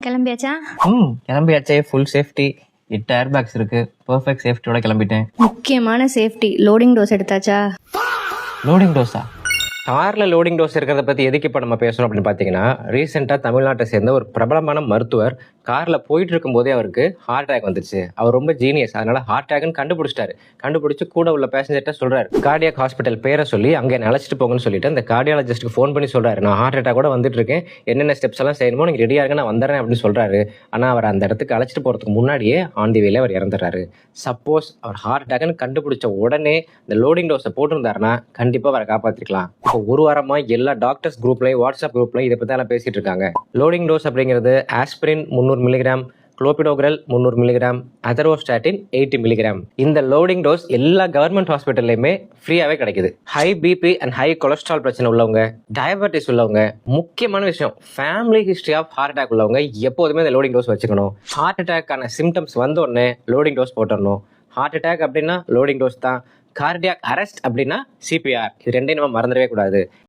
கிளம்பியாச்சா? கிளம்பியாச்சே. Full safety, 8 air bags இருக்கு. Perfect சேஃப்டியோட கிளம்பிட்டேன். முக்கியமான சேஃப்டி லோடிங் டோஸ் எடுத்தாச்சா? லோடிங் டோஸா? காரில் லோடிங் டோஸ் இருக்கிறத பற்றி எதுக்கு இப்போ நம்ம பேசணும் அப்படின்னு பார்த்தீங்கன்னா, ரீசெண்டாக தமிழ்நாட்டை சேர்ந்த ஒரு பிரபலமான மருத்துவர் காரில் போயிட்டு இருக்கும்போதே அவருக்கு ஹார்ட் அட்டாக் வந்துச்சு. அவர் ரொம்ப ஜீனியஸ், அதனால ஹார்ட் அட்டாக்னு கண்டுபிடிச்சிட்டாரு. கண்டுபிடிச்சு கூட உள்ள பேசஞ்சர்கிட்ட சொல்றாரு, கார்டியாக் ஹாஸ்பிட்டல் பேரை சொல்லி அங்கே என்னை அழைச்சிட்டு போங்கன்னு சொல்லிட்டு அந்த கார்டியாலஜிஸ்ட்டுக்கு ஃபோன் பண்ணி சொல்றாரு, நான் ஹார்ட் அட்டாக் கூட வந்துட்டு இருக்கேன், என்னென்ன ஸ்டெப்ஸ் எல்லாம் செய்யணுமோ நீங்கள் ரெடியாக இருங்க, நான் வந்துடுறேன் அப்படின்னு சொல்றாரு. ஆனால் அவர் அந்த இடத்துக்கு அழைச்சிட்டு போகிறதுக்கு முன்னாடியே ஆன் தி வேல அவர் இறந்துடுறாரு. சப்போஸ் அவர் ஹார்ட் அட்டாக்னு கண்டுபிடிச்ச உடனே இந்த லோடிங் டோஸை போட்டிருந்தாருன்னா கண்டிப்பாக அவரை காப்பாற்றிருக்கலாம். இப்போ ஒரு வாரமாக எல்லா டாக்டர்ஸ் குரூப்லையும் வாட்ஸ்அப் குரூப்லையும் இதை பற்றி எல்லாம் பேசிட்டு இருக்காங்க. லோடிங் டோஸ் அப்படிங்கிறது aspirin 300 milligram, clopidogrel 300 milligram, atorvastatin 80 milligram. இந்த லோடிங் டோஸ் எல்லா கவர்மெண்ட் ஹாஸ்பிட்டல்லையுமே ஃப்ரீயாகவே கிடைக்குது. High BP and high cholesterol பிரச்சனை உள்ளவங்க, டயபெட்டிஸ் உள்ளவங்க, முக்கியமான விஷயம் family history of heart attack உள்ளவங்க எப்போதுமே இந்த லோடிங் டோஸ் வச்சுக்கணும். ஹார்ட் அட்டாக்கான சிம்டம்ஸ் வந்த உடனே லோடிங் டோஸ் போட்டுடணும். ஹார்ட் அட்டாக் அப்படின்னா லோடிங் டோஸ் தான். கார்டியாக் அரெஸ்ட் அப்படின்னா சிபிஆர். இது ரெண்டையும் நம்ம மறந்துடவே கூடாது.